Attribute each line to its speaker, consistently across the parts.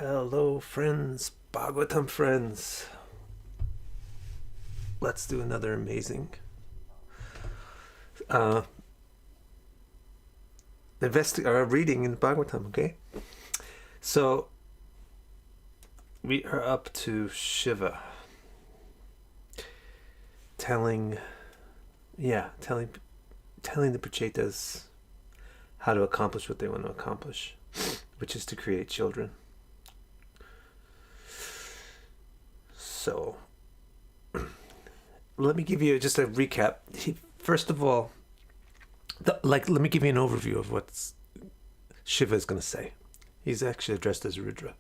Speaker 1: Hello, friends, Bhagavatam friends. Let's do another amazing reading in Bhagavatam, okay? So, we are up to Shiva telling the Prachetas how to accomplish what they want to accomplish, which is to create children. So, let me give you just a recap. First of all, let me give you an overview of what Shiva is going to say. He's actually addressed as Rudra.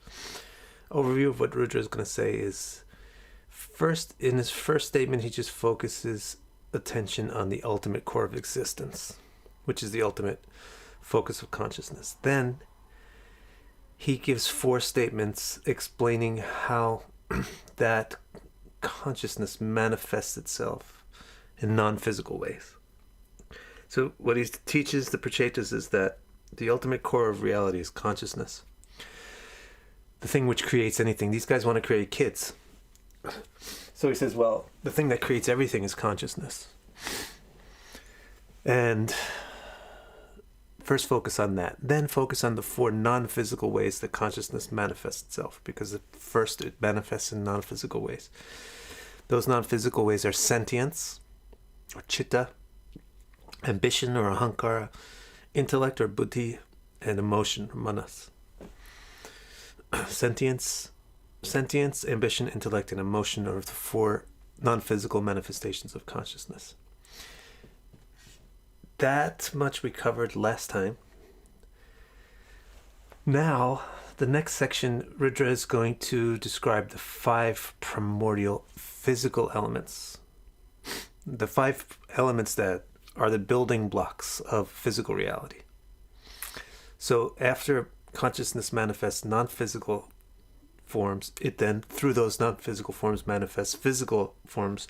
Speaker 1: Overview of what Rudra is going to say is, in his first statement, he just focuses attention on the ultimate core of existence, which is the ultimate focus of consciousness. Then he gives 4 statements explaining how that consciousness manifests itself in non-physical ways. So what he teaches the Prachetas is that the ultimate core of reality is consciousness, the thing which creates anything. These guys want to create kids. So he says, well, the thing that creates everything is consciousness. And first focus on that. Then focus on the 4 non-physical ways that consciousness manifests itself, because at first it manifests in non-physical ways. Those non-physical ways are sentience, or chitta, ambition or ahankara, intellect or buddhi, and emotion or manas. Sentience, ambition, intellect, and emotion are the 4 non-physical manifestations of consciousness. That much we covered last time. Now, the next section, Rudra is going to describe the 5 primordial physical elements. The 5 elements that are the building blocks of physical reality. So after consciousness manifests non-physical forms, it then, through those non-physical forms, manifests physical forms,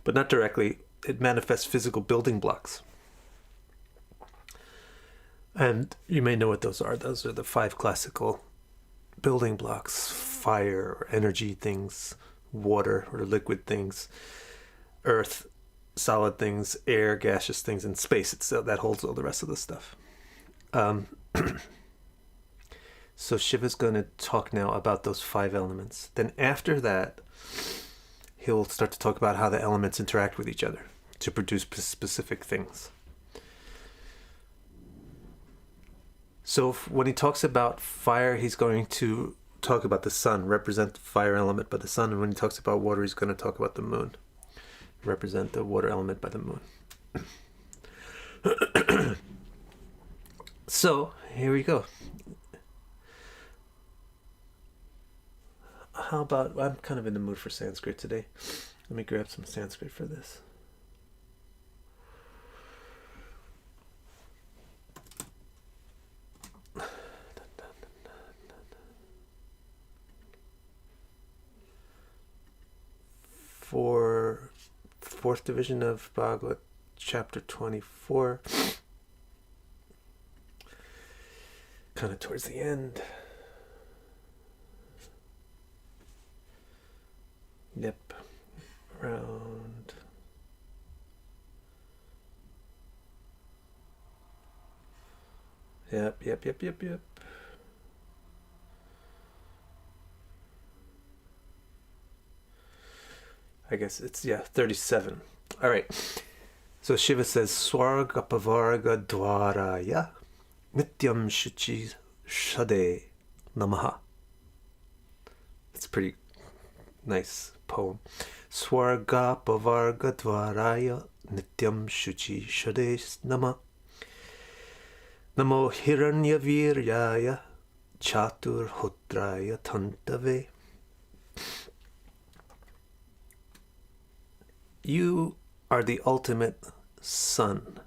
Speaker 1: but not directly. It manifests physical building blocks. And you may know what those are. Those are the 5 classical building blocks: fire or energy things, water or liquid things, earth, solid things, air, gaseous things, and space itself that holds all the rest of the stuff. So Shiva's going to talk now about those 5 elements. Then after that, he'll start to talk about how the elements interact with each other to produce specific things. So when he talks about fire, he's going to talk about the sun, represent the fire element by the sun. And when he talks about water, he's going to talk about the moon, represent the water element by the moon. So here we go. How about, I'm kind of in the mood for Sanskrit today. Let me grab some Sanskrit for this. For 4th division of Bhagavad, chapter 24, kind of towards the end. Yep, around. Yep. I guess it's, 37. All right. So Shiva says, Swarga Pavarga Dwaraya Nityam Shuchi Shade Namaha. It's a pretty nice poem. Swarga Pavarga Dwaraya Nityam Shuchi Shade Namaha. Namo Hiranya Viryaya Chatur Hotraya Tantave. You are the ultimate sun,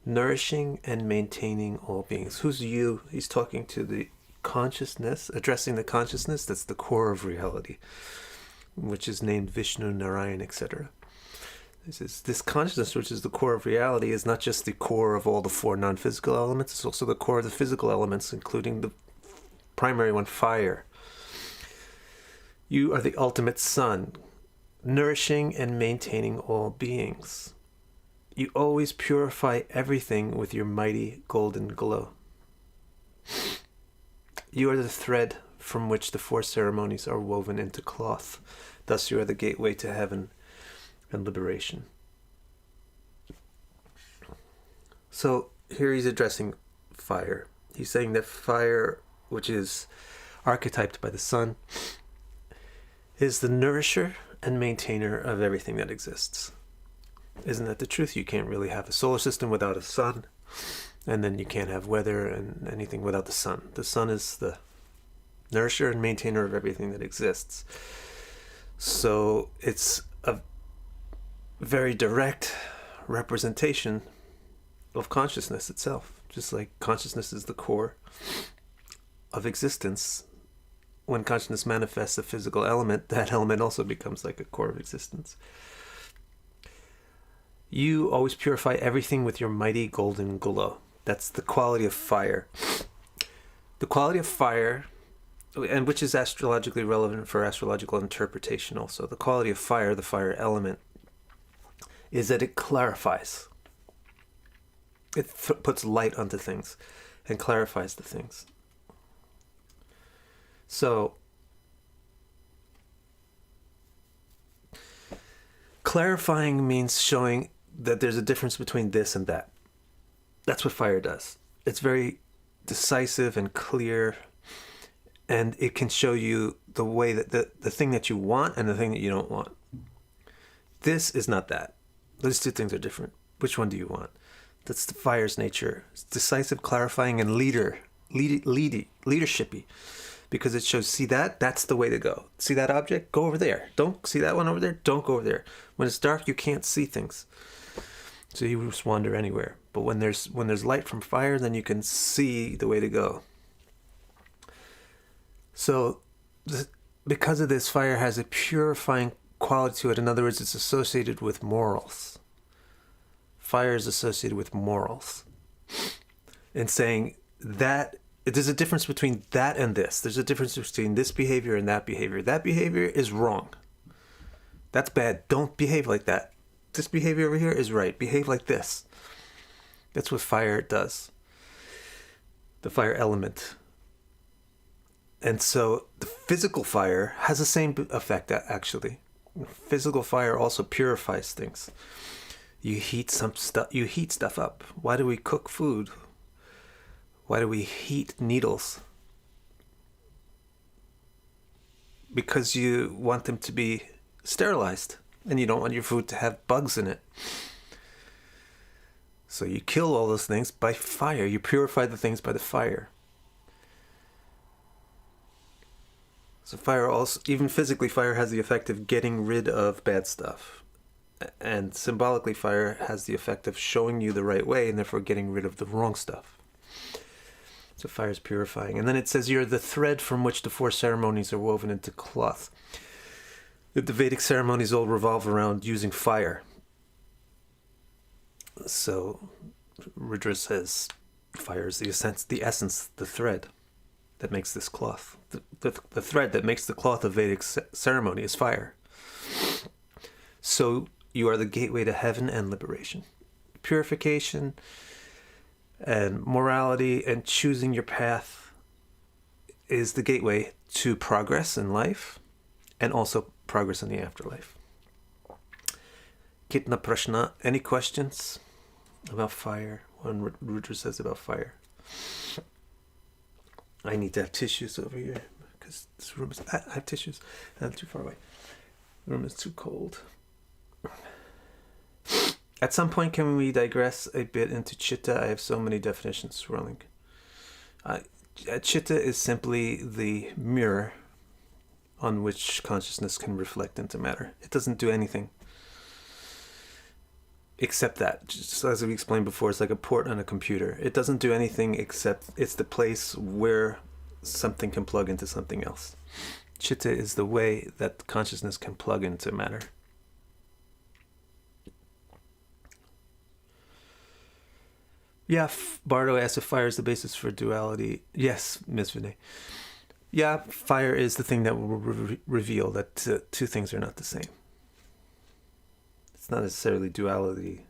Speaker 1: nourishing and maintaining all beings. Who's you? He's talking to the consciousness, addressing the consciousness that's the core of reality, which is named Vishnu, Narayan, etc. This consciousness, which is the core of reality, is not just the core of all the 4 non-physical elements, it's also the core of the physical elements, including the primary one, fire. You are the ultimate sun, nourishing and maintaining all beings. You always purify everything with your mighty golden glow. You are the thread from which the 4 ceremonies are woven into cloth. Thus you are the gateway to heaven and liberation. So here he's addressing fire. He's saying that fire, which is archetyped by the sun, is the nourisher and maintainer of everything that exists. Isn't that the truth? You can't really have a solar system without a sun, and then you can't have weather and anything without the sun. The sun is the nourisher and maintainer of everything that exists. So it's a very direct representation of consciousness itself. Just like consciousness is the core of existence. When consciousness manifests a physical element, that element also becomes like a core of existence. You always purify everything with your mighty golden glow. That's the quality of fire. The quality of fire, and which is astrologically relevant for astrological interpretation also. The quality of fire, the fire element, is that it clarifies. It puts light onto things and clarifies the things. So, clarifying means showing that there's a difference between this and that. That's what fire does. It's very decisive and clear, and it can show you the way that the thing that you want and the thing that you don't want. This is not that. Those two things are different. Which one do you want? That's the fire's nature. It's decisive, clarifying, and leadershipy. Because it shows, see that? That's the way to go. See that object? Go over there. Don't see that one over there? Don't go over there. When it's dark, you can't see things. So you just wander anywhere. But when there's light from fire, then you can see the way to go. So because of this, fire has a purifying quality to it. In other words, it's associated with morals. Fire is associated with morals. And saying that there's a difference between that and this. There's a difference between this behavior and that behavior. That behavior is wrong. That's bad. Don't behave like that. This behavior over here is right. Behave like this. That's what fire does. The fire element. And so the physical fire has the same effect, actually. Physical fire also purifies things. You heat stuff up. Why do we cook food? Why do we heat needles? Because you want them to be sterilized, and you don't want your food to have bugs in it. So you kill all those things by fire. You purify the things by the fire. So fire also, even physically, fire has the effect of getting rid of bad stuff. And symbolically, fire has the effect of showing you the right way and therefore getting rid of the wrong stuff. So fire is purifying. And then it says you're the thread from which the 4 ceremonies are woven into cloth. The Vedic ceremonies all revolve around using fire. So Rudra says fire is the essence, the thread that makes this cloth. The thread that makes the cloth of Vedic ceremony is fire. So you are the gateway to heaven and liberation. Purification and morality and choosing your path is the gateway to progress in life and also progress in the afterlife. Kitna Prashna, any questions about fire? What Rudra says about fire. I need to have tissues over here because this room is... I have tissues. I'm too far away. The room is too cold. At some point, can we digress a bit into Chitta? I have so many definitions swirling. Chitta is simply the mirror on which consciousness can reflect into matter. It doesn't do anything except that. Just as we explained before, it's like a port on a computer. It doesn't do anything except it's the place where something can plug into something else. Chitta is the way that consciousness can plug into matter. Yeah, Bardo asked if fire is the basis for duality. Yes, Ms. Vinay. Yeah, fire is the thing that will reveal that two things are not the same. It's not necessarily duality,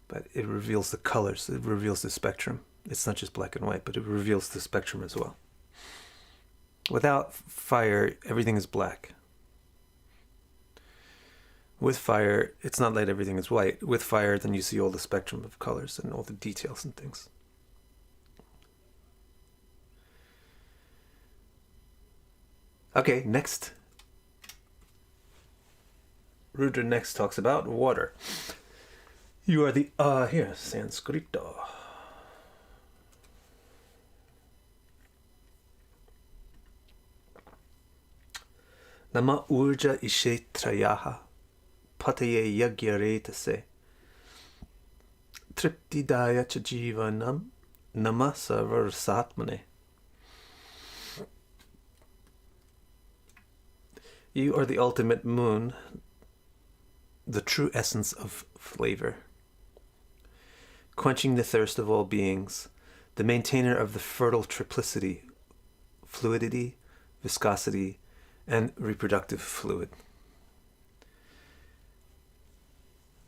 Speaker 1: but it reveals the colors. It reveals the spectrum. It's not just black and white, but it reveals the spectrum as well. Without fire, everything is black. With fire, it's not that everything is white. With fire, then you see all the spectrum of colors and all the details and things. Okay, next. Rudra next talks about water. You are the, here, Sanskrito. Nama urja ishe trayaha pataye yagyaretase triptidaya cha jivanam nama sarvarasatmane. You are the ultimate moon, the true essence of flavor, quenching the thirst of all beings, the maintainer of the fertile triplicity, fluidity, viscosity, and reproductive fluid.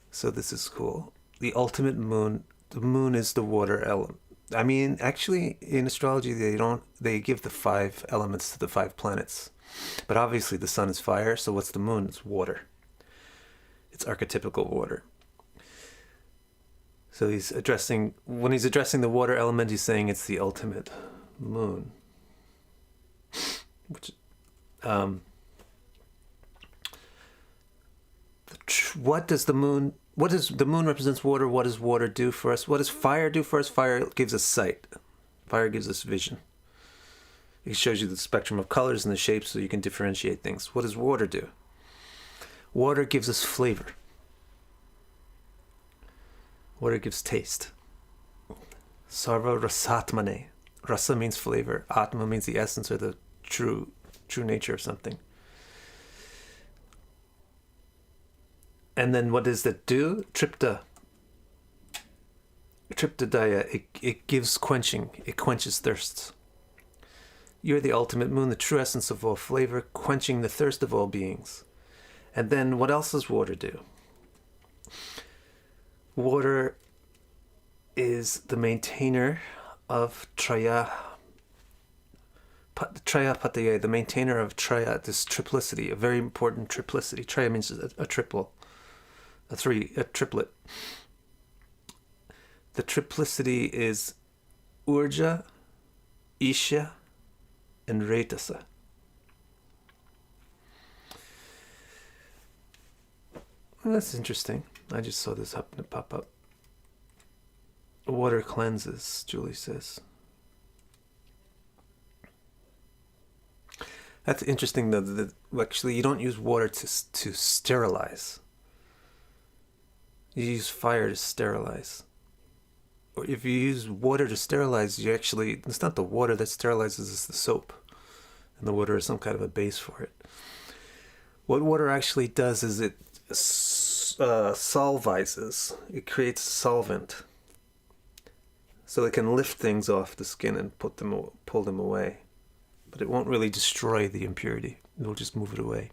Speaker 1: So this is cool. The ultimate moon, the moon is the water element. I mean, actually, in astrology, they give the 5 elements to the 5 planets. But obviously the sun is fire, so what's the moon? It's water. It's archetypical water. So when he's addressing the water element, he's saying it's the ultimate moon. Which, what does the moon represents water? What does water do for us? What does fire do for us? Fire gives us sight. Fire gives us vision. It shows you the spectrum of colors and the shapes so you can differentiate things. What does water do? Water gives us flavor. Water gives taste. Sarva rasatmane. Rasa means flavor. Atma means the essence or the true nature of something. And then what does that do? Triptadaya. It gives quenching. It quenches thirsts. You're the ultimate moon, the true essence of all flavor, quenching the thirst of all beings. And then what else does water do? Water is the maintainer of Traya Pataya, the maintainer of Traya, this triplicity, a very important triplicity. Traya means a triplet. The triplicity is Urja, Isha, and Retasa. Well, that's interesting. I just saw this happen to pop up. Water cleanses, Julie says. That's interesting, though. Actually, you don't use water to sterilize. You use fire to sterilize. Or if you use water to sterilize, it's not the water that sterilizes, it's the soap. And the water is some kind of a base for it. What water actually does is it solvizes. It creates solvent. So it can lift things off the skin and pull them away. But it won't really destroy the impurity. It'll just move it away.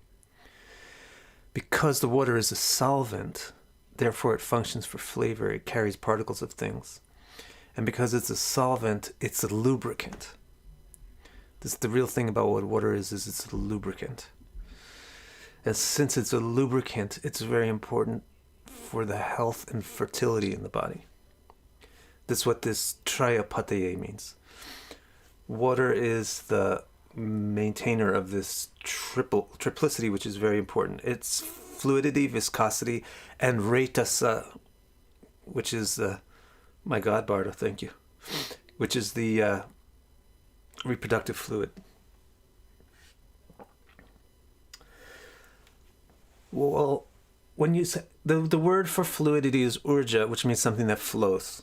Speaker 1: Because the water is a solvent, therefore it functions for flavor. It carries particles of things. And because it's a solvent, it's a lubricant. The real thing about what water is it's a lubricant. And since it's a lubricant, it's very important for the health and fertility in the body. That's what this Trayapataye means. Water is the maintainer of this triplicity, which is very important. It's fluidity, viscosity, and retasa, which is my God, Bardo, thank you. Which is the reproductive fluid. Well, when you say the word for fluidity is urja, which means something that flows.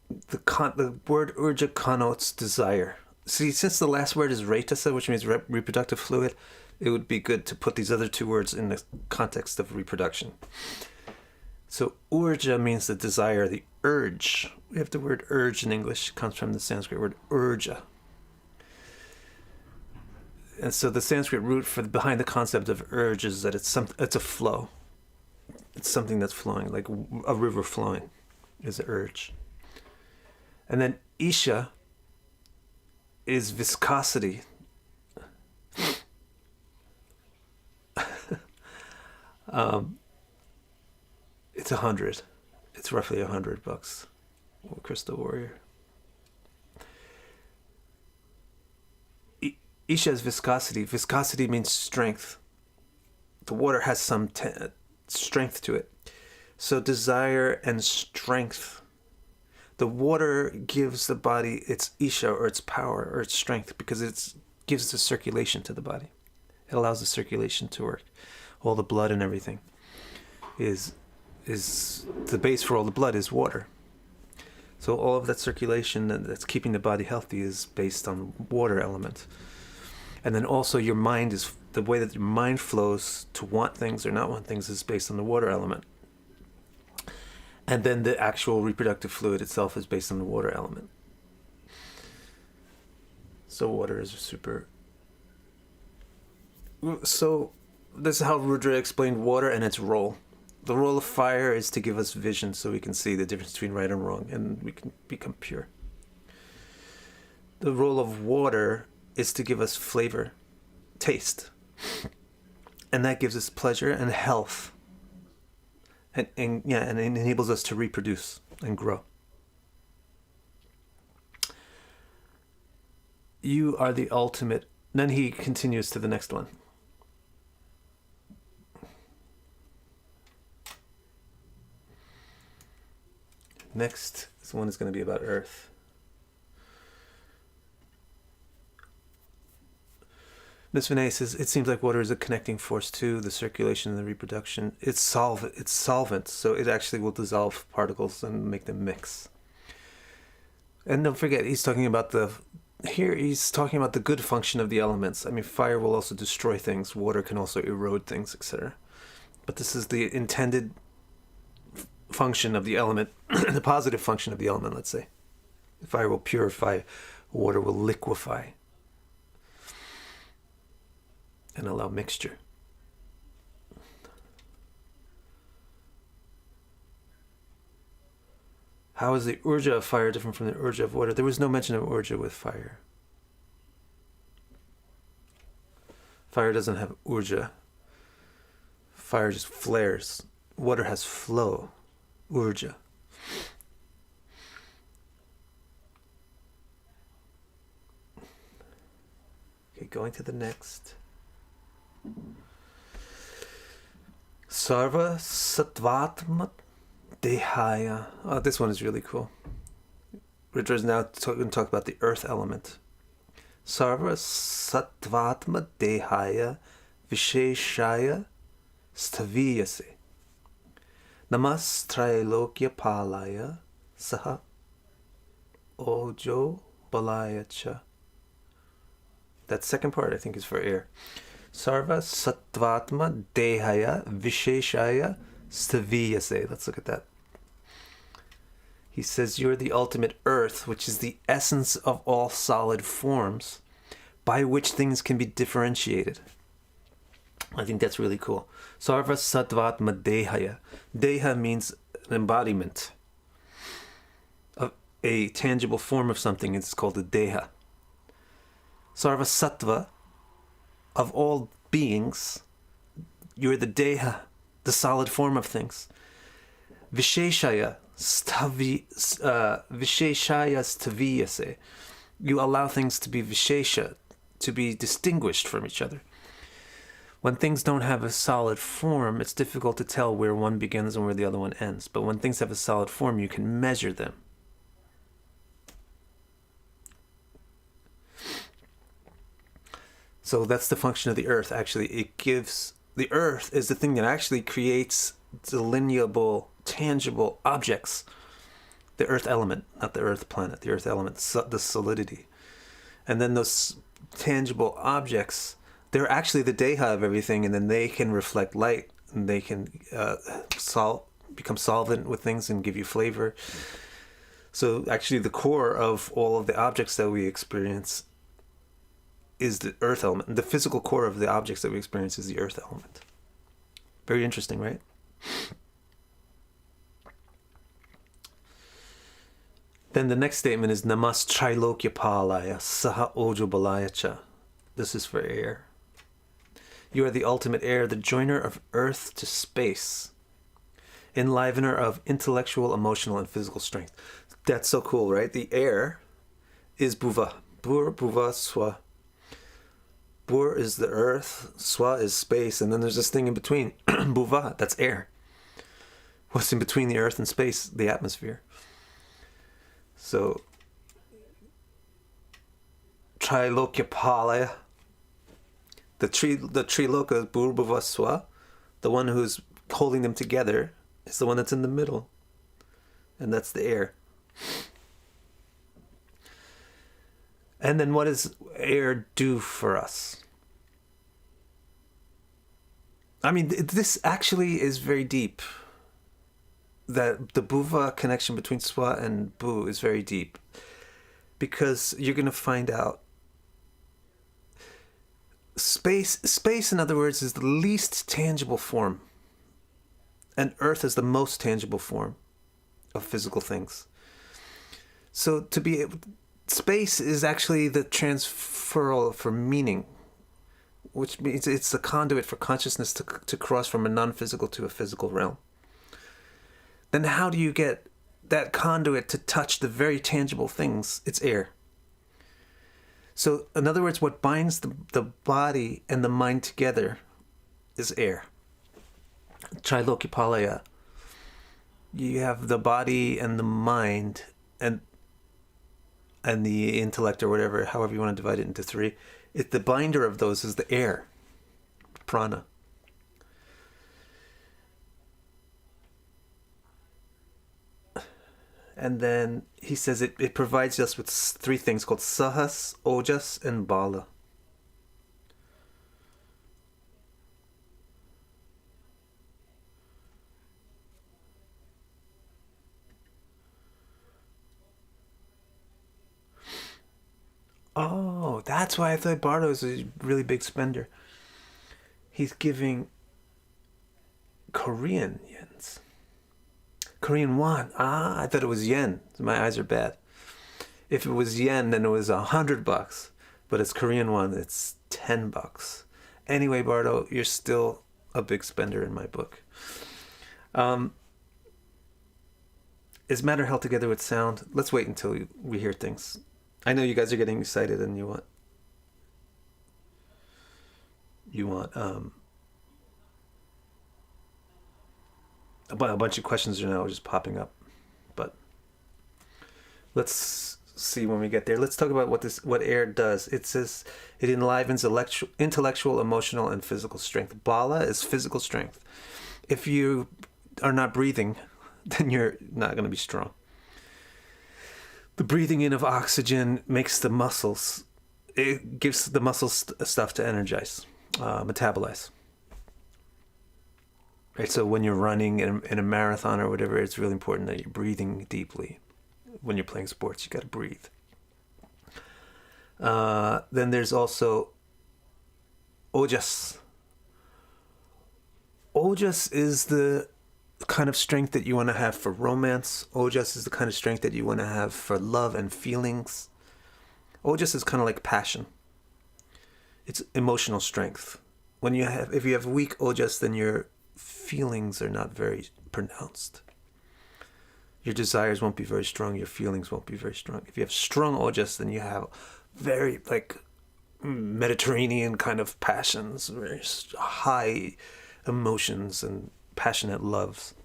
Speaker 1: The word urja connotes desire. See, since the last word is retasa, which means reproductive fluid, it would be good to put these other two words in the context of reproduction. So urja means the desire, the urge. We have the word urge in English. It comes from the Sanskrit word urja. And so the Sanskrit root behind the concept of urge is that it's a flow. It's something that's flowing, like a river flowing is an urge. And then isha is viscosity. It's 100. It's roughly $100. Crystal Warrior. Isha is viscosity. Viscosity means strength. The water has some strength to it. So desire and strength. The water gives the body its isha, or its power, or its strength, because it gives the circulation to the body. It allows the circulation to work. All the blood and everything is the base for all the blood is water. So all of that circulation that's keeping the body healthy is based on water element. And then also your mind is, the way that your mind flows to want things or not want things is based on the water element. And then the actual reproductive fluid itself is based on the water element. So water is super... So this is how Rudra explained water and its role. The role of fire is to give us vision so we can see the difference between right and wrong and we can become pure. The role of water is to give us flavor, taste. And that gives us pleasure and health. And it enables us to reproduce and grow. You are the ultimate. Then he continues to the next one. Next, this one is going to be about Earth. Miss Vinay says, it seems like water is a connecting force to the circulation and the reproduction. It's solvent, so it actually will dissolve particles and make them mix. And don't forget, he's talking about the good function of the elements. I mean, fire will also destroy things. Water can also erode things, etc. But this is the intended function of the element, the positive function of the element, let's say. Fire will purify, water will liquefy and allow mixture. How is the urja of fire different from the urja of water? There was no mention of urja with fire. Fire doesn't have urja. Fire just flares. Water has flow. Urja. Okay, going to the next. Sarva Sattvatma Dehaya. Oh, this one is really cool. Rudra is now going to talk about the earth element. Sarva Sattvatma Dehaya Visheshaya Staviyase. Namas Trailokya Palaya Saha Ojo Balaya Cha. That second part I think is for air. Sarva Sattvatma Dehaya Visheshaya Staviyase. Let's look at that. He says, you're the ultimate earth, which is the essence of all solid forms, by which things can be differentiated. I think that's really cool. Sarva Sattvatma Dehaya. Deha means an embodiment of a tangible form of something. It's called a Deha. Sarva Sattva, of all beings, you're the Deha, the solid form of things. Visheshaya Staviyase. You allow things to be Vishesha, to be distinguished from each other. When things don't have a solid form, it's difficult to tell where one begins and where the other one ends. But when things have a solid form, you can measure them. So that's the function of the earth. Actually, the earth is the thing that actually creates delineable, tangible objects. The earth element, not the earth planet, the earth element, the solidity. And then those tangible objects, they're actually the deha of everything, and then they can reflect light, and they can become solvent with things and give you flavor. So actually the core of all of the objects that we experience is the earth element. The physical core of the objects that we experience is the earth element. Very interesting, right? Then the next statement is Namas Trilokya Palaya Saha Ojo Balaya Cha. This is for air. You are the ultimate air, the joiner of earth to space, enlivener of intellectual, emotional, and physical strength. That's so cool, right? The air is Bhuva. Bhur, Bhuva, Swa. Bhur is the earth, Swa is space, and then there's this thing in between, Bhuva, that's air. What's in between the earth and space? The atmosphere. So, Trilokya Palaya, the Triloka is Bhur, Bhuva, Swa. The one who's holding them together is the one that's in the middle, and that's the air. And then what does air do for us? I mean, this actually is very deep. That the Bhuva connection between Swa and Bhu is very deep. Because you're going to find out space, in other words, is the least tangible form. And earth is the most tangible form of physical things. So to be able, space is actually the transferal for meaning, which means it's the conduit for consciousness to cross from a non-physical to a physical realm. Then how do you get that conduit to touch the very tangible things? It's air. So in other words, what binds the body and the mind together is air. Trilokipalaya. You have the body and the mind and the intellect, or whatever, however you want to divide it into three. The binder of those is the air, prana. And then he says it provides us with three things called sahas, ojas, and bala. Oh, that's why I thought Bardo is a really big spender. He's giving Korean yens. Korean won. I thought it was yen. My eyes are bad. If it was yen, then it was $100. But it's Korean won. It's $10. Anyway, Bardo, you're still a big spender in my book. Is matter held together with sound? Let's wait until we hear things. I know you guys are getting excited and you want a bunch of questions are now just popping up, but let's see when we get there. Let's talk about what air does. It says it enlivens intellectual, emotional, and physical strength. Bala is physical strength. If you are not breathing, then you're not going to be strong. The breathing in of oxygen makes the muscles, it gives the muscles stuff to energize, metabolize. Right, so when you're running in a marathon or whatever, it's really important that you're breathing deeply. When you're playing sports, you got to breathe. Then there's also ojas. Ojas is the kind of strength that you want to have for romance. Ojas is the kind of strength that you want to have for love and feelings. Ojas is kind of like passion. It's emotional strength. If you have weak ojas, then your feelings are not very pronounced. Your desires won't be very strong. Your feelings won't be very strong. If you have strong ojas, then you have very Mediterranean kind of passions, very high emotions and passionate loves.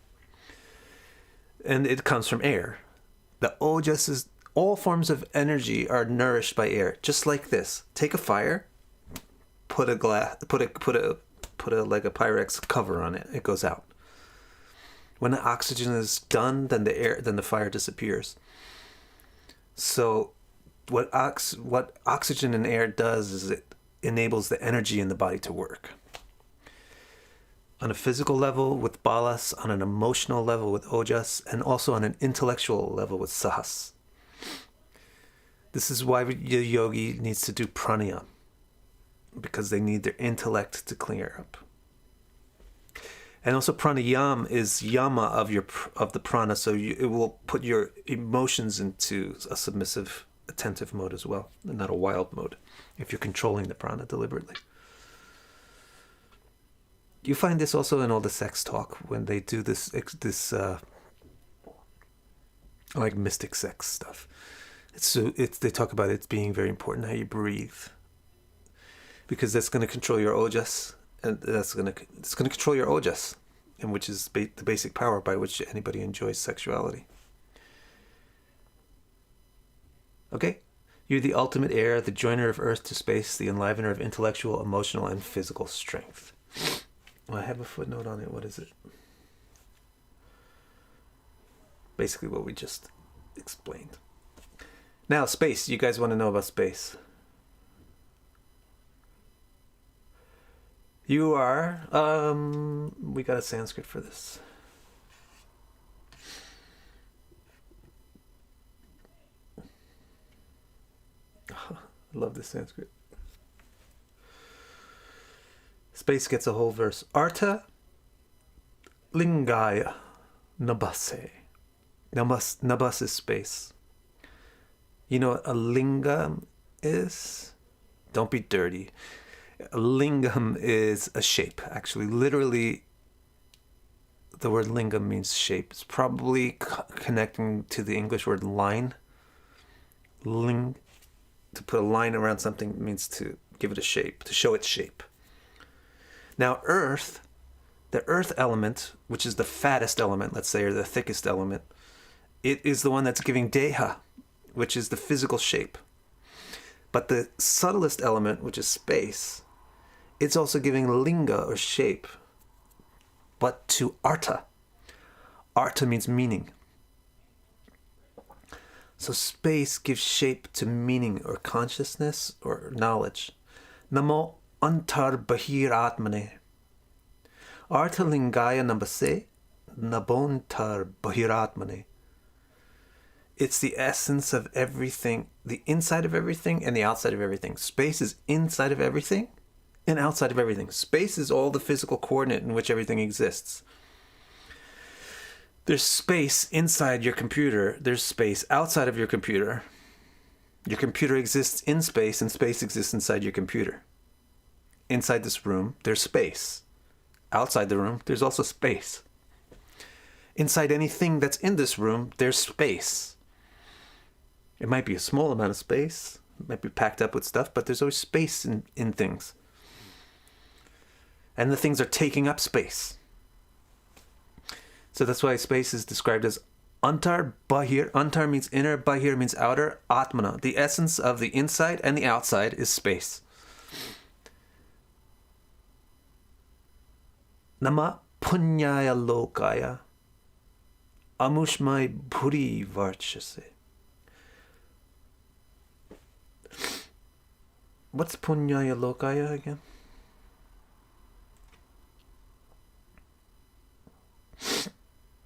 Speaker 1: And it comes from air. The ojas is, all forms of energy are nourished by air. Just like this. Take a fire, put a Pyrex cover on it. It goes out. When the oxygen is done, then the fire disappears. So what oxygen and air does is it enables the energy in the body to work. on a physical level with balas, on an emotional level with ojas, and also on an intellectual level with sahas. This is why the yogi needs to do pranayama, because they need their intellect to clear up. And also pranayama is yama of the prana, so it will put your emotions into a submissive, attentive mode as well, and not a wild mode, if you're controlling the prana deliberately. You find this also in all the sex talk when they do this like mystic sex stuff. They talk about it being very important how you breathe, because that's going to control your ojas, and it's going to control your ojas, and which is the basic power by which anybody enjoys sexuality. Okay, you're the ultimate air, the joiner of earth to space, the enlivener of intellectual, emotional, and physical strength. Well, I have a footnote on it. What is it? Basically what we just explained. Now, space. You guys want to know about space. You are... we got a Sanskrit for this. I love this Sanskrit. Space gets a whole verse. Artha lingaya nabase. Nabas is space. You know what a lingam is? Don't be dirty. A lingam is a shape, actually. Literally, the word lingam means shape. It's probably connecting to the English word line. To put a line around something means to give it a shape, to show its shape. Now, earth, the earth element, which is the fattest element, let's say, or the thickest element, it is the one that's giving deha, which is the physical shape. But the subtlest element, which is space, it's also giving linga, or shape, but to artha. Artha means meaning. So space gives shape to meaning, or consciousness, or knowledge. Namo antar bahir atmane. Artha lingaya nambase, nabontar bahir atmane. It's the essence of everything, the inside of everything and the outside of everything. Space is inside of everything and outside of everything. Space is all the physical coordinate in which everything exists. There's space inside your computer. There's space outside of your computer. Your computer exists in space, and space exists inside your computer. Inside this room, there's space. Outside the room, there's also space. Inside anything that's in this room, there's space. It might be a small amount of space. It might be packed up with stuff, but there's always space in things. And the things are taking up space. So that's why space is described as antar bahir. Antar means inner, bahir means outer, atmana. The essence of the inside and the outside is space. Nama punyaya lokaya amushmai bhuri varchase. What's punyaya lokaya again?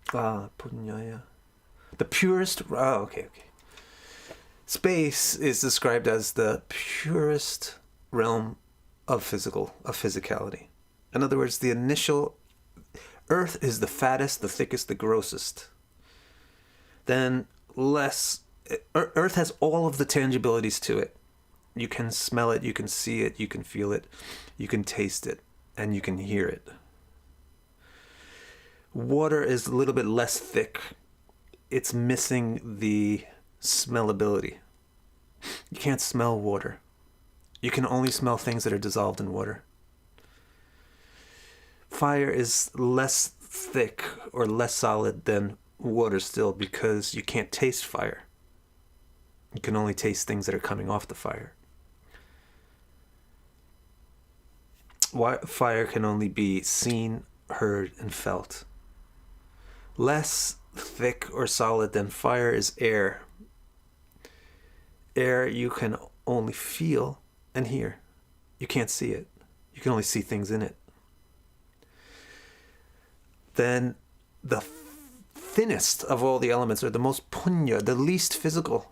Speaker 1: Punyaya. The purest... okay. Space is described as the purest realm of physicality. In other words, the initial... Earth is the fattest, the thickest, the grossest. Then Earth has all of the tangibilities to it. You can smell it, you can see it, you can feel it, you can taste it, and you can hear it. Water is a little bit less thick. It's missing the smellability. You can't smell water. You can only smell things that are dissolved in water. Fire is less thick or less solid than water still, because you can't taste fire. You can only taste things that are coming off the fire. Fire can only be seen, heard, and felt. Less thick or solid than fire is air. Air you can only feel and hear. You can't see it. You can only see things in it. then the thinnest of all the elements, or the most punya, the least physical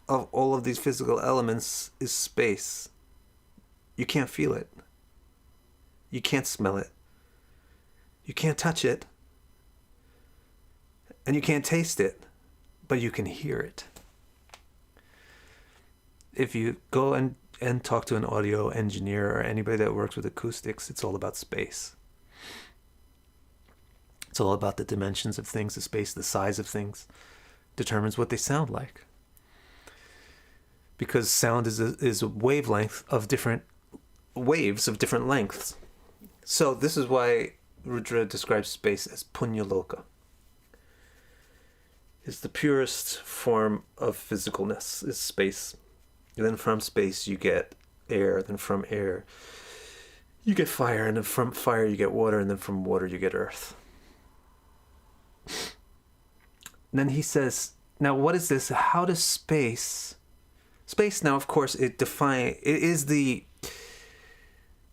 Speaker 1: of all of these physical elements, is space. You can't feel it. You can't smell it. You can't touch it. And you can't taste it. But you can hear it. If you go and talk to an audio engineer or anybody that works with acoustics, it's all about space. It's all about the dimensions of things, the space, the size of things determines what they sound like. Because sound is a wavelength of different waves of different lengths. So this is why Rudra describes space as punyaloka. It's the purest form of physicalness, is space. And then from space you get air, then from air you get fire, and then from fire you get water, and then from water you get earth. And then he says, now what is this? How does space now, of course, it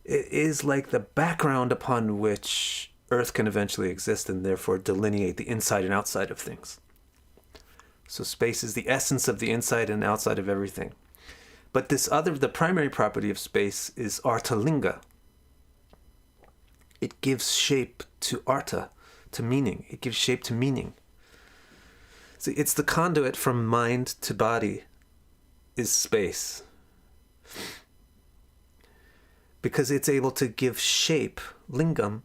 Speaker 1: is like the background upon which earth can eventually exist, and therefore delineate the inside and outside of things. So space is the essence of the inside and outside of everything. But the primary property of space is arthalinga. It gives shape to artha, to meaning. It gives shape to meaning. See, it's the conduit from mind to body is space. Because it's able to give shape, lingam,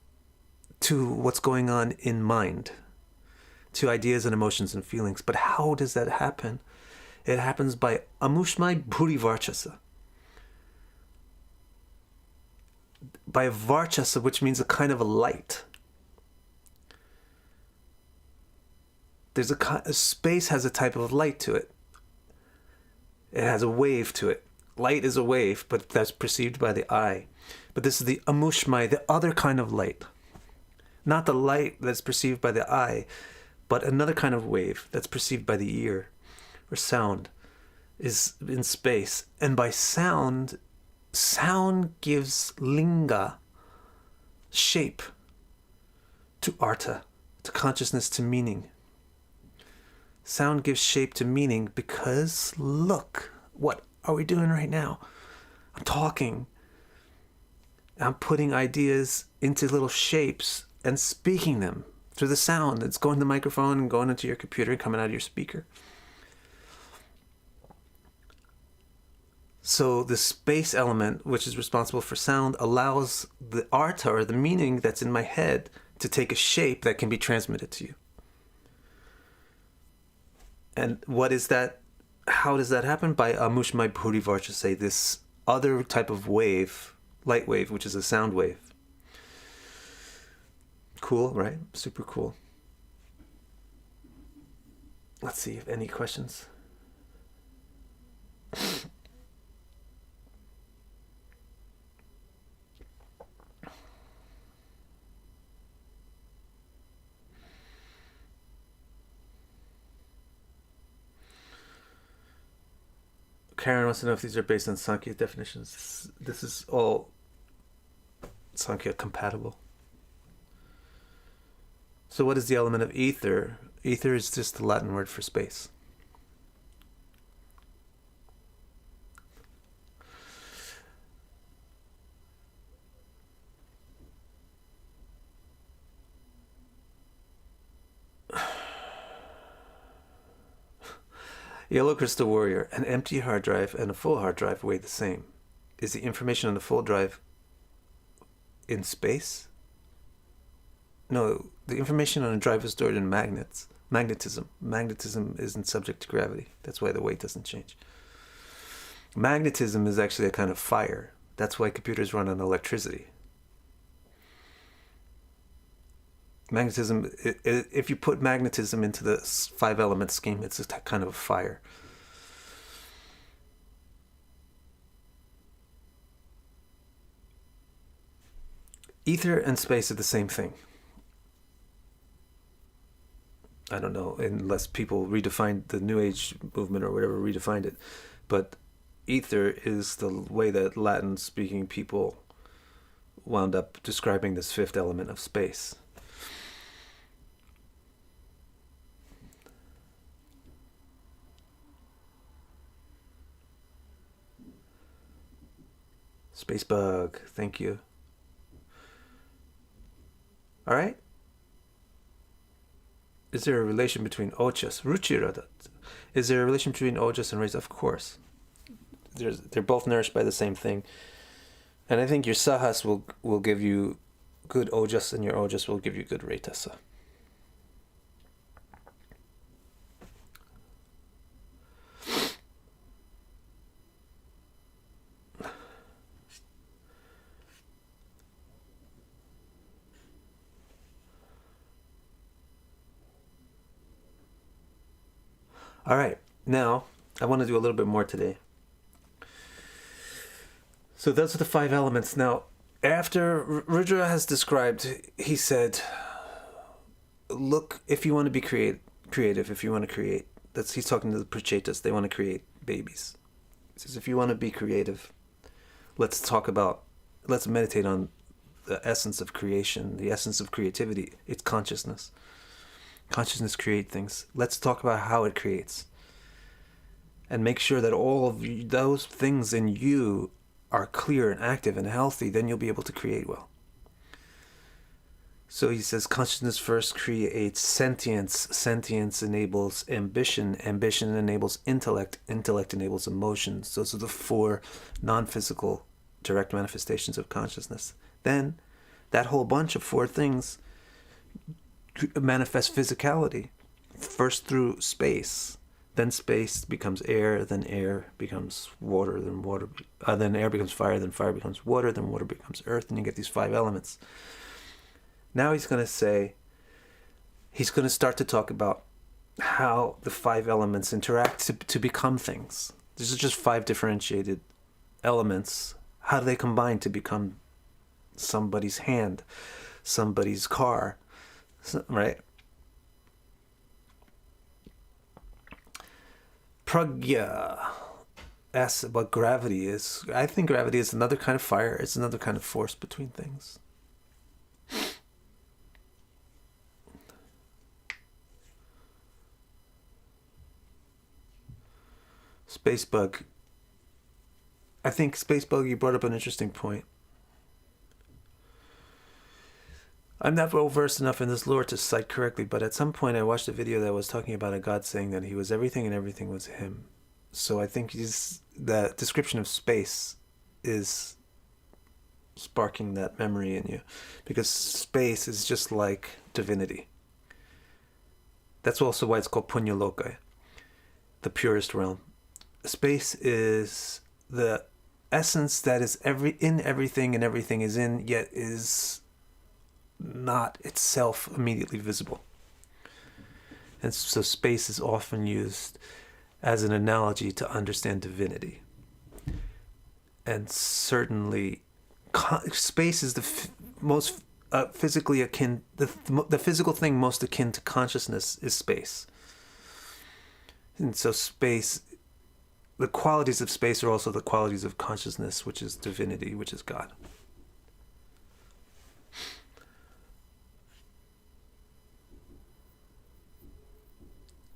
Speaker 1: to what's going on in mind, to ideas and emotions and feelings. But how does that happen? It happens by amushmai bhuri varchasa. By varchasa, which means a kind of a light. Space has a type of light to it. It has a wave to it. Light is a wave, but that's perceived by the eye. But this is the amushmai, the other kind of light. Not the light that's perceived by the eye, but another kind of wave that's perceived by the ear, or sound, is in space. And by sound gives linga, shape, to artha, to consciousness, to meaning. Sound gives shape to meaning because, look, what are we doing right now? I'm talking. I'm putting ideas into little shapes and speaking them through the sound that's going to the microphone and going into your computer and coming out of your speaker. So the space element, which is responsible for sound, allows the artha, or the meaning that's in my head, to take a shape that can be transmitted to you. And what is that? How does that happen? By amushmai bhuri varchasa, this other type of wave, light wave, which is a sound wave. Cool, right? Super cool. Let's see if any questions. Karen wants to know if these are based on Sankhya definitions. This is all Sankhya compatible. So what is the element of ether? Ether is just the Latin word for space. Yellow Crystal Warrior, an empty hard drive and a full hard drive weigh the same. Is the information on the full drive in space? No, the information on a drive is stored in magnetism. Magnetism isn't subject to gravity. That's why the weight doesn't change. Magnetism is actually a kind of fire. That's why computers run on electricity. Magnetism, if you put magnetism into the 5-element scheme, it's a kind of a fire. Ether and space are the same thing. I don't know, unless people redefined the New Age movement or whatever redefined it. But ether is the way that Latin-speaking people wound up describing this 5th element of space. Spacebug, thank you. All right. Is there a relation between Ojas? Ruchiradat. Is there a relation between Ojas and Rajas? Of course. They're both nourished by the same thing. And I think your Sahas will give you good Ojas, and your Ojas will give you good Retasa. All right, now I want to do a little bit more today. So those are the 5 elements. Now, after Rudra has described, he said, look, if you want to be creative, if you want to create, he's talking to the Prachetas, they want to create babies. He says, if you want to be creative, let's meditate on the essence of creation, the essence of creativity. It's consciousness. Consciousness creates things. Let's talk about how it creates. And make sure that all of those things in you are clear and active and healthy, then you'll be able to create well. So he says consciousness first creates sentience. Sentience enables ambition. Ambition enables intellect. Intellect enables emotions. Those are the 4 non-physical direct manifestations of consciousness. Then that whole bunch of 4 things manifest physicality, first through space, then space becomes air, then air becomes water, then water, then air becomes fire, then fire becomes water, then water becomes earth, and you get these 5 elements. Now he's going to start to talk about how the 5 elements interact to become things. These are just 5 differentiated elements. How do they combine to become somebody's hand, somebody's car, right? Pragya asks what gravity is. I think gravity is another kind of fire. It's another kind of force between things. Spacebug. I think Spacebug, you brought up an interesting point. I'm not well versed enough in this lore to cite correctly, but at some point I watched a video that was talking about a god saying that he was everything and everything was him. So I think the description of space is sparking that memory in you, because space is just like divinity. That's also why it's called Punyaloka, the purest realm. Space is the essence that is in everything, and everything is in, yet is not itself immediately visible. And so space is often used as an analogy to understand divinity. And certainly space is the most physically akin, the physical thing most akin to consciousness is space. And so space, the qualities of space are also the qualities of consciousness, which is divinity, which is God.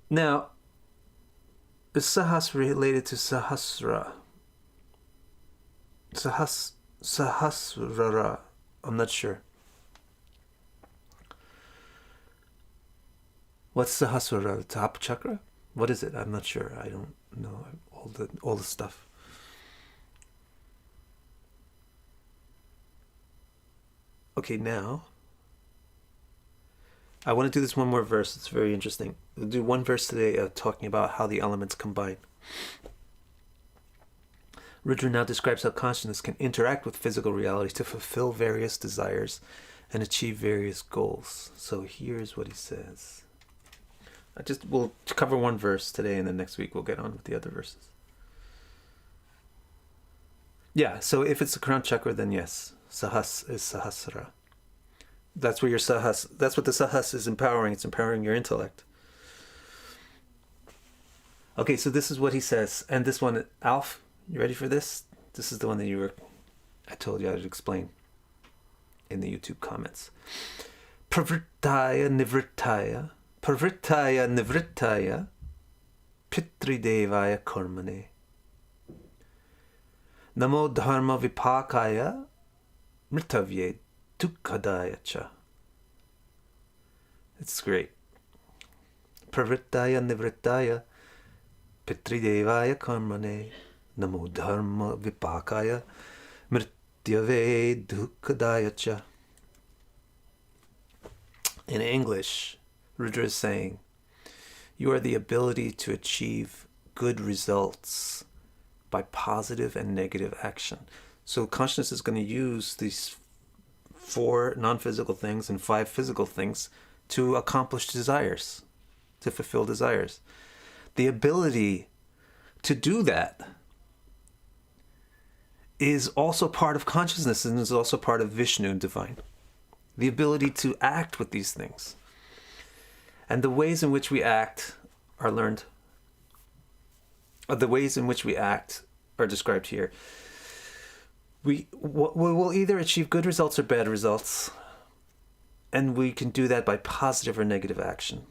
Speaker 1: Now, is Sahas related to Sahasra? Sahasrara, I'm not sure. What's Sahasrara? The top chakra? What is it? I'm not sure. I don't know all the stuff. Okay, now I want to do this one more verse. It's very interesting. We'll do one verse today talking about how the elements combine. Rudra now describes how consciousness can interact with physical reality to fulfill various desires and achieve various goals. So here's what he says. We'll cover one verse today, and then next week we'll get on with the other verses. Yeah, so if it's the crown chakra, then yes, Sahas is Sahasra. That's where your Sahas, that's what the Sahas is empowering. It's empowering your intellect. Okay, so this is what he says. And this one, Alf, you ready for this? This is the one that I told you I would explain in the YouTube comments. Pravrittaya nivrittaya, pitridevaya karmane. Namo dharma vipakaya mritavye dukkadaya cha. It's great. Pravrittaya nivrittaya pitridevaya karmane namo dharma vipakaya mrityave dukkadaya cha. In English, Rudra is saying, you are the ability to achieve good results by positive and negative action. So consciousness is going to use these 4 non-physical things and 5 physical things to accomplish desires, to fulfill desires. The ability to do that is also part of consciousness and is also part of Vishnu, divine. The ability to act with these things. And the ways in which we act are learned. The ways in which we act are described here. We will either achieve good results or bad results. And we can do that by positive or negative action.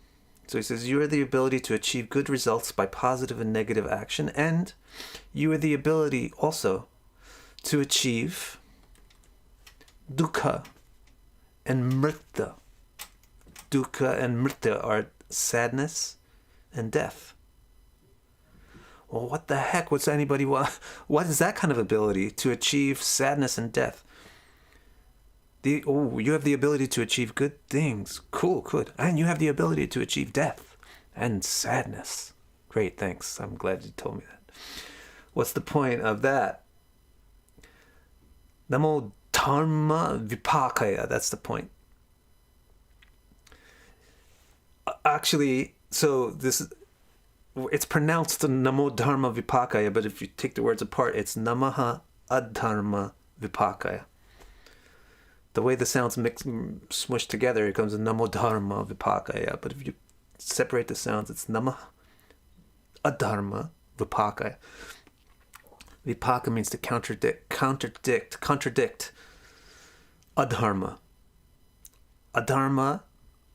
Speaker 1: So he says, you are the ability to achieve good results by positive and negative action. And you are the ability also to achieve dukkha and mrita. Dukkha and mrita are sadness and death. Well, what the heck? What's anybody want? What is that kind of ability to achieve sadness and death? You have the ability to achieve good things. Cool, good. And you have the ability to achieve death and sadness. Great, thanks. I'm glad you told me that. What's the point of that? Namo dharma vipakaya. That's the point. Actually, so it's pronounced Namo Dharma Vipakaya, but if you take the words apart, it's Namaha Adharma Vipakaya. The way the sounds smush together, it comes Namo Dharma Vipakaya. But if you separate the sounds, it's Namaha Adharma Vipakaya. Vipaka means to contradict. Adharma. Adharma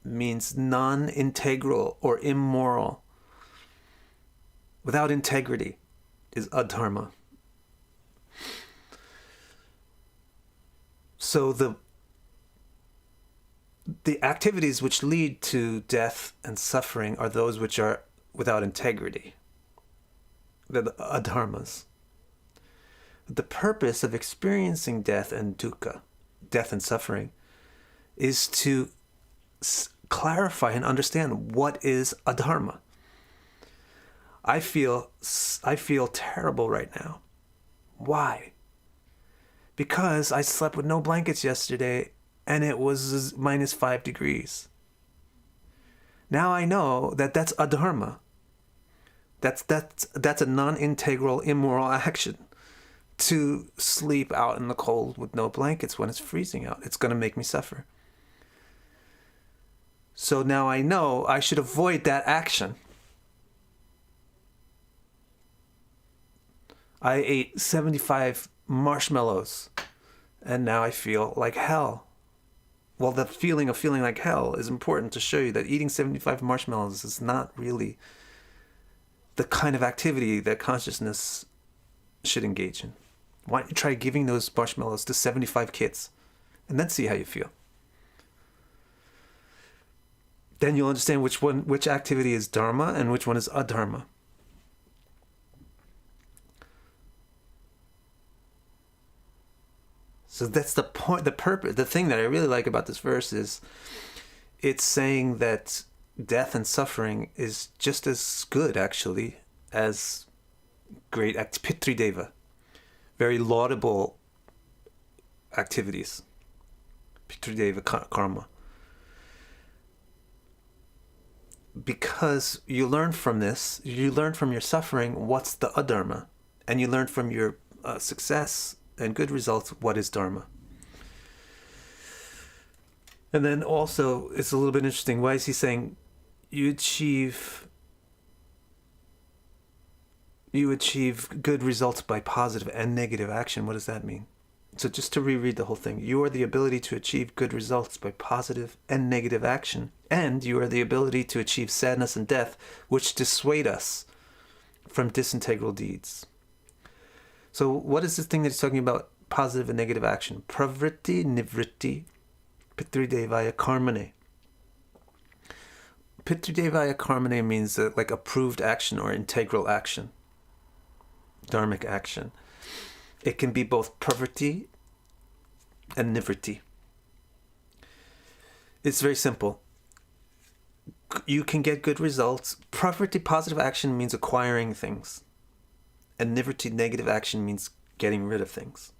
Speaker 1: means non-integral or immoral. Without integrity is adharma. So the activities which lead to death and suffering are those which are without integrity. They're the adharmas. The purpose of experiencing death and dukkha, death and suffering, is to clarify and understand what is adharma. I feel terrible right now. Why? Because I slept with no blankets yesterday and it was minus 5 degrees. Now I know that that's adharma. That's a non-integral, immoral action. To sleep out in the cold with no blankets when it's freezing out. It's going to make me suffer. So now I know I should avoid that action. I ate 75 marshmallows and now I feel like hell. Well, the feeling of feeling like hell is important to show you that eating 75 marshmallows is not really the kind of activity that consciousness should engage in. Why don't you try giving those marshmallows to 75 kids and then see how you feel. Then you'll understand which activity is dharma and which one is adharma. So that's the point, the purpose. The thing that I really like about this verse is it's saying that death and suffering is just as good, actually, as great pitrideva, very laudable activities, pitrideva karma. Because you learn from this, you learn from your suffering what's the adharma, and you learn from your success and good results what is dharma. And then also, it's a little bit interesting. Why is he saying you achieve good results by positive and negative action? What does that mean? So just to reread the whole thing, you are the ability to achieve good results by positive and negative action, and you are the ability to achieve sadness and death, which dissuade us from disintegral deeds. So what is this thing that he's talking about? Positive and negative action. Pravritti, nivritti, pitridevaya karmane. Pitridevaya karmane means like approved action or integral action. Dharmic action. It can be both pravritti and nivritti. It's very simple. You can get good results. Pravritti, positive action, means acquiring things. And nivritti, negative action, means getting rid of things.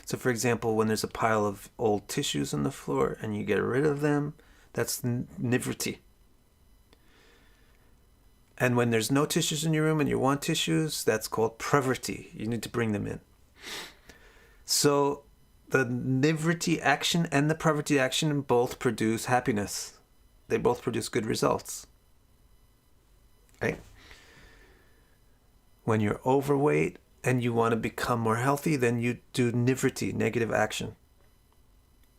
Speaker 1: So for example, when there's a pile of old tissues on the floor and you get rid of them, that's nivritti. And when there's no tissues in your room and you want tissues, that's called pravritti. You need to bring them in. So the nivritti action and the pravritti action both produce happiness. They both produce good results. Right? When you're overweight and you want to become more healthy, then you do nivritti, negative action,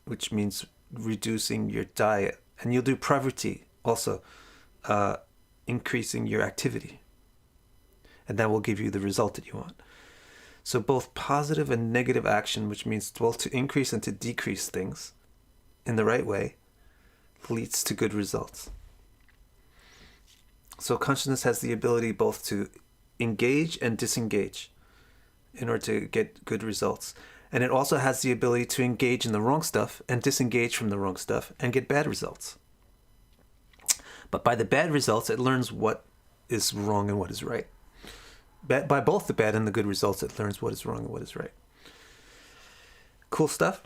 Speaker 1: which means reducing your diet. And you'll do pravritti, also increasing your activity. And that will give you the result that you want. So both positive and negative action, which means both to increase and to decrease things in the right way, leads to good results. So consciousness has the ability both to engage and disengage in order to get good results. And it also has the ability to engage in the wrong stuff and disengage from the wrong stuff and get bad results. But by the bad results, it learns what is wrong and what is right. By both the bad and the good results, it learns what is wrong and what is right. Cool stuff.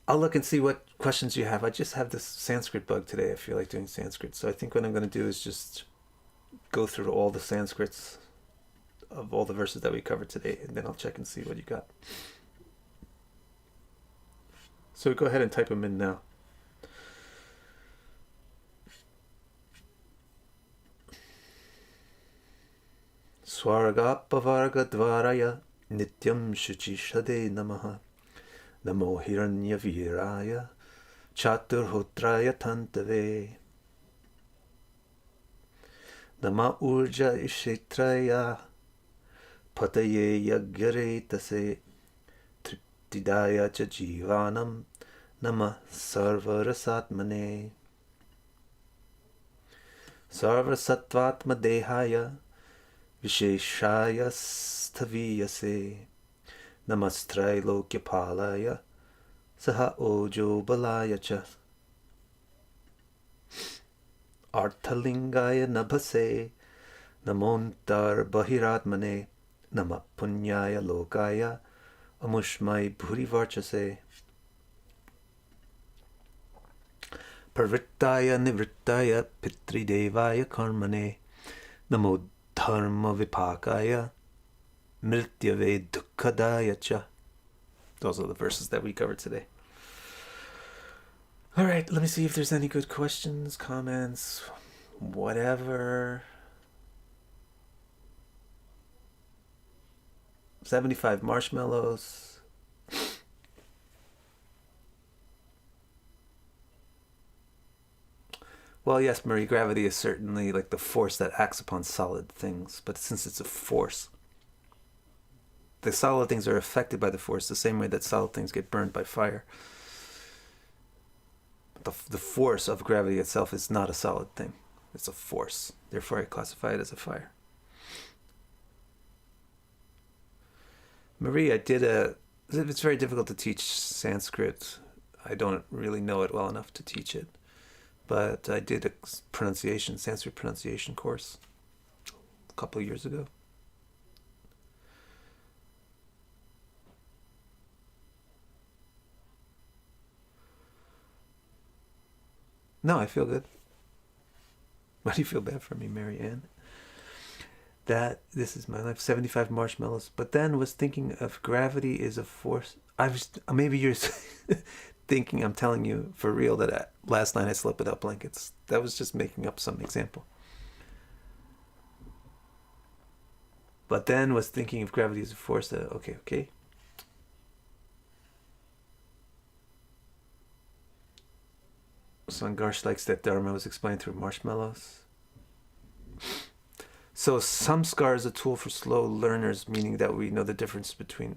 Speaker 1: I'll look and see what questions you have. I just have this Sanskrit bug today. I feel like doing Sanskrit. So I think what I'm going to do is just go through all the Sanskrits of all the verses that we covered today, and then I'll check and see what you got. So go ahead and type them in now. Swarga pavarga dvaraya nityam shuchi shade namaha namo hiranya viraya chaturhotraya tantave nama urja ishetraya pataye yagyare tase triptidaya cha jivanam nama sarvarasatmane sarvasatvatma dehaya Visheshaya Staviyase Namastrai Lokyapalaya Saha Ojo Balaya Cha Arthalingaya Nabhase Namontar Bahiratmane Nama Punyaya Lokaya Amushmai Bhurivarchase Parvittaya Nivrittaya Pitridevaya Karmane Namo Dharma vipakaya mrityave dukkadaya cha. Those are the verses that we covered today. All right, let me see if there's any good questions, comments, whatever. 75 marshmallows. Well, yes, Marie, gravity is certainly like the force that acts upon solid things. But since it's a force, the solid things are affected by the force the same way that solid things get burned by fire. The force of gravity itself is not a solid thing. It's a force. Therefore, I classify it as a fire. Marie, it's very difficult to teach Sanskrit. I don't really know it well enough to teach it. But I did a Sanskrit pronunciation course a couple of years ago. No, I feel good. Why do you feel bad for me, Mary Ann? This is my life, 75 marshmallows. But then was thinking of gravity is a force. Maybe you're thinking I'm telling you for real that last night I slept without blankets. That was just making up some example. But then was thinking of gravity as a force that, okay. Sangarsh likes that Dharma was explained through marshmallows. So samskara is a tool for slow learners, meaning that we know the difference between,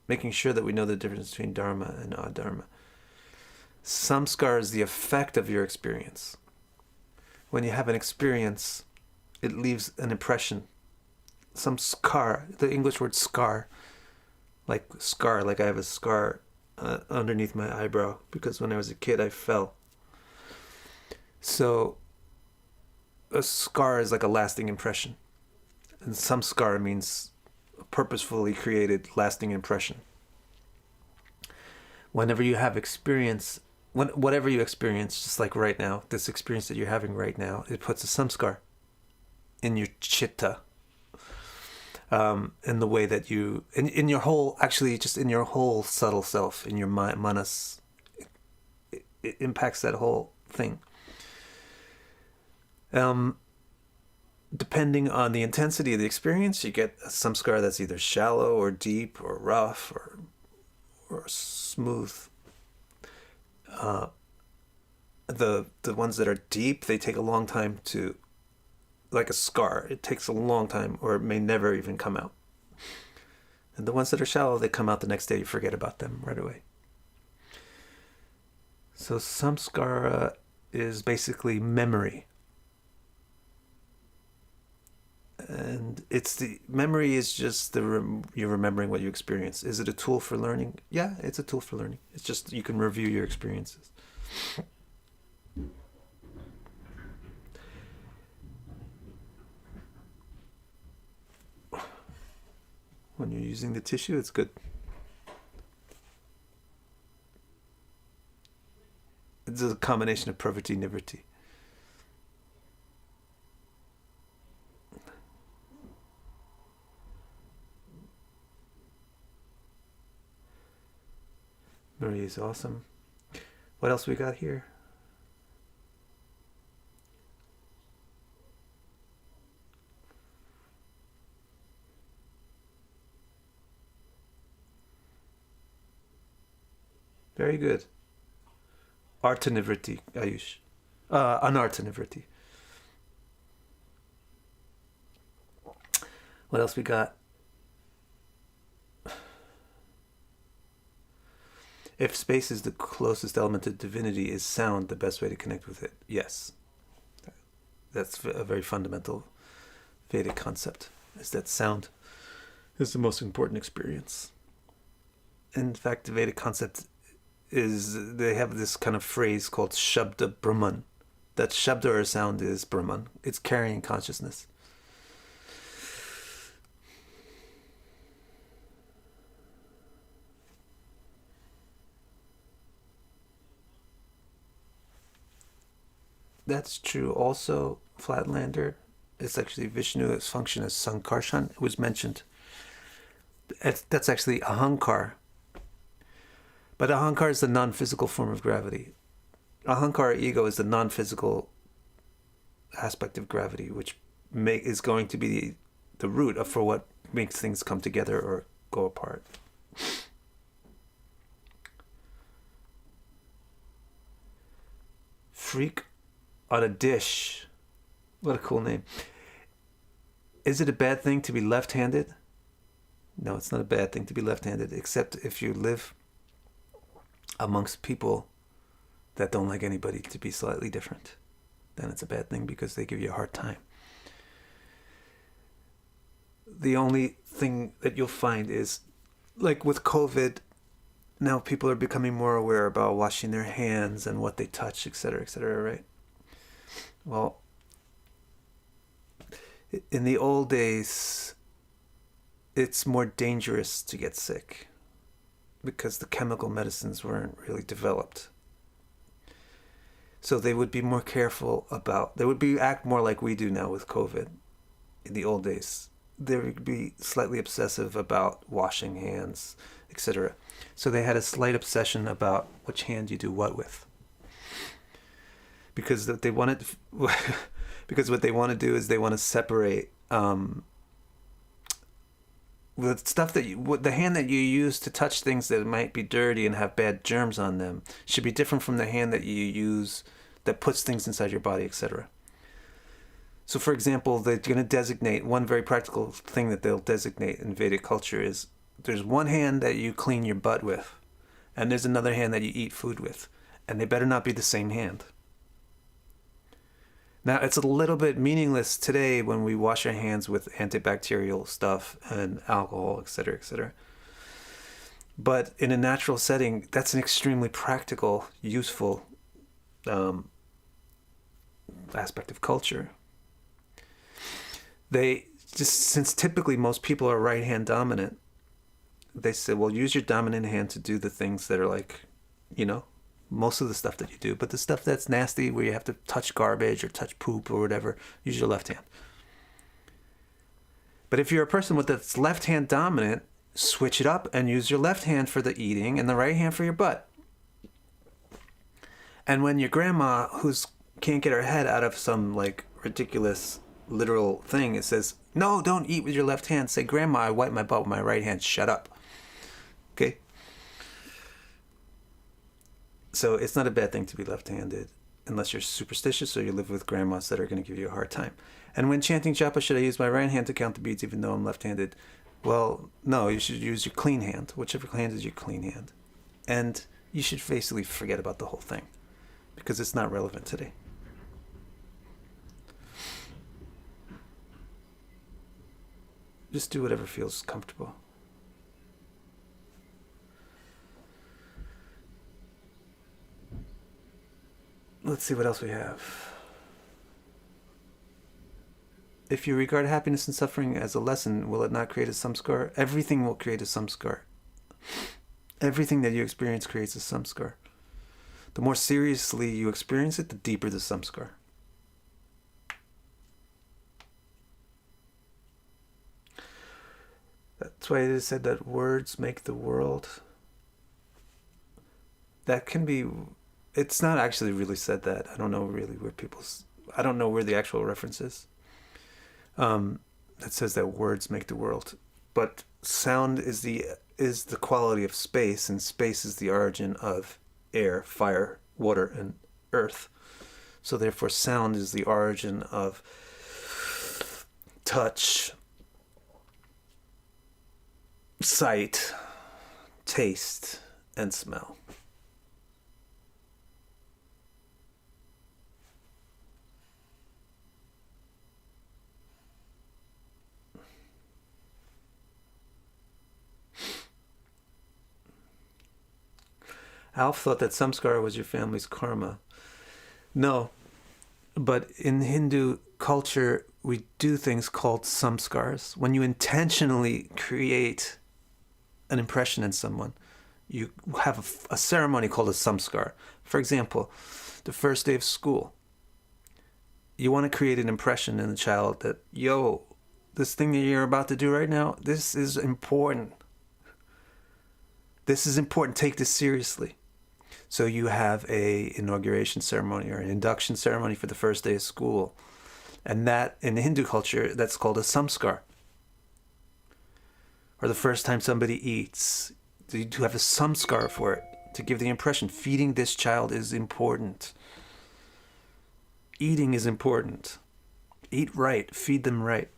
Speaker 1: making sure that we know the difference between dharma and adharma. Samskara is the effect of your experience. When you have an experience, it leaves an impression. Some scar, the English word scar, like I have a scar underneath my eyebrow because when I was a kid I fell. So a scar is like a lasting impression. And some scar means a purposefully created lasting impression. Whenever you have experience, whatever you experience, just like right now, this experience that you're having right now, it puts a samskar in your chitta. In the way that you, in your whole, actually just in your whole subtle self, in your manas, it impacts that whole thing. Depending on the intensity of the experience, you get a samskara that's either shallow or deep or rough or smooth. The ones that are deep, they take a long time to, like a scar, it takes a long time, or it may never even come out. And the ones that are shallow, they come out the next day, you forget about them right away. So samskara is basically memory. And it's the memory is just you're remembering what you experienced. Is it a tool for learning? Yeah, it's a tool for learning. It's just you can review your experiences. When you're using the tissue, it's good. It's a combination of pravritti, nivritti. Marie is awesome. What else we got here? Very good. Artha-nivritti, Ayush. Anartha-nivritti. What else we got? If space is the closest element to divinity, is sound the best way to connect with it? Yes. That's a very fundamental Vedic concept, is that sound is the most important experience. In fact, the Vedic concept is, they have this kind of phrase called Shabda Brahman. That Shabda or sound is Brahman. It's carrying consciousness. That's true. Also, Flatlander, it's actually Vishnu's function as Sankarshan. It was mentioned. That's actually Ahankar. But Ahankar is the non-physical form of gravity. Ahankar, ego, is the non-physical aspect of gravity, which is going to be the root for what makes things come together or go apart. Freak on a dish. What a cool name. Is it a bad thing to be left-handed? No, it's not a bad thing to be left-handed, except if you live amongst people that don't like anybody to be slightly different. Then it's a bad thing because they give you a hard time. The only thing that you'll find is, like with COVID, now people are becoming more aware about washing their hands and what they touch, etc., right? Well, in the old days, it's more dangerous to get sick because the chemical medicines weren't really developed. So they would be more careful about, they would act more like we do now with COVID. In the old days, they would be slightly obsessive about washing hands, etc. So they had a slight obsession about which hand you do what with. Because what they want to do is they want to separate the stuff the hand that you use to touch things that might be dirty and have bad germs on them should be different from the hand that you use that puts things inside your body, etc. So, for example, they're going to designate, one very practical thing that they'll designate in Vedic culture is there's one hand that you clean your butt with, and there's another hand that you eat food with, and they better not be the same hand. Now, it's a little bit meaningless today when we wash our hands with antibacterial stuff and alcohol, etc., etc. But in a natural setting, that's an extremely practical, useful aspect of culture. They just, since typically most people are right hand dominant, they say, well, use your dominant hand to do the things that are like, you know, most of the stuff that you do. But the stuff that's nasty, where you have to touch garbage or touch poop or whatever, use your left hand. But if you're a person with that's left hand dominant, switch it up and use your left hand for the eating and the right hand for your butt. And when your grandma, who's can't get her head out of some like ridiculous literal thing, it says, no, don't eat with your left hand. Say, Grandma, I wipe my butt with my right hand. Shut up. Okay? So it's not a bad thing to be left-handed unless you're superstitious or you live with grandmas that are going to give you a hard time. And when chanting japa, should I use my right hand to count the beads even though I'm left-handed? Well, no, you should use your clean hand. Whichever hand is your clean hand. And you should basically forget about the whole thing because it's not relevant today. Just do whatever feels comfortable. Let's see what else we have. If you regard happiness and suffering as a lesson, will it not create a samskar? Everything will create a samskar. Everything that you experience creates a samskar. The more seriously you experience it, the deeper the samskar. That's why it is said that words make the world. That can be... It's not actually really said that. I don't know really where people's... I don't know where the actual reference is. That says that words make the world. But sound is the quality of space, and space is the origin of air, fire, water, and earth. So therefore sound is the origin of touch, sight, taste, and smell. Alf thought that samskara was your family's karma. No, but in Hindu culture, we do things called samskars. When you intentionally create an impression in someone, you have a ceremony called a samskar. For example, the first day of school. You want to create an impression in the child that, yo, this thing that you're about to do right now, this is important. This is important. Take this seriously. So you have a inauguration ceremony or an induction ceremony for the first day of school. And that, in the Hindu culture, that's called a samskar. Or the first time somebody eats, you do have a samskar for it, to give the impression, feeding this child is important. Eating is important. Eat right, feed them right.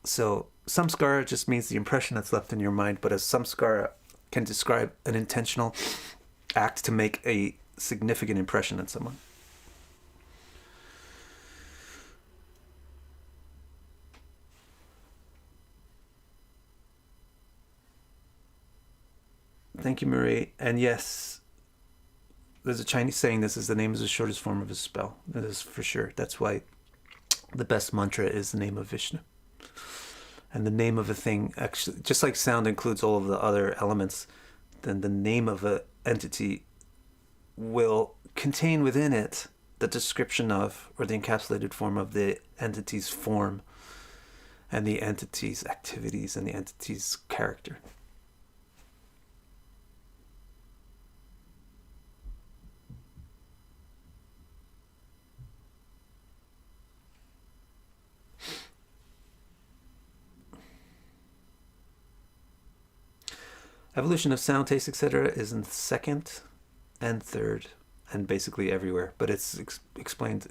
Speaker 1: So samskara just means the impression that's left in your mind, but a samskara can describe an intentional act to make a significant impression on someone. Thank you, Marie. And yes, there's a Chinese saying, this is the name is the shortest form of a spell. That is for sure. That's why the best mantra is the name of Vishnu. And the name of a thing, actually, just like sound includes all of the other elements, then the name of an entity will contain within it the description of, or the encapsulated form of the entity's form, and the entity's activities, and the entity's character. Evolution of sound, taste, etc. is in second and third, and basically everywhere. But it's explained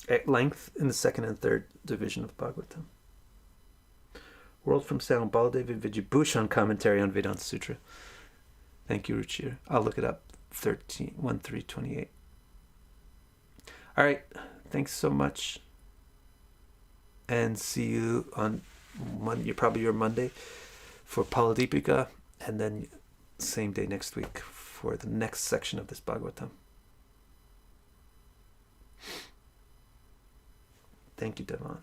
Speaker 1: at length in the second and third division of Bhagavatam. World from Sound, Baladevi Vijibhushan commentary on Vedanta Sutra. Thank you, Ruchir. I'll look it up. 1.3.28. All right. Thanks so much. And see you on Monday, probably your Monday, for Paladipika. And then same day next week for the next section of this Bhagavatam. Thank you, Devan.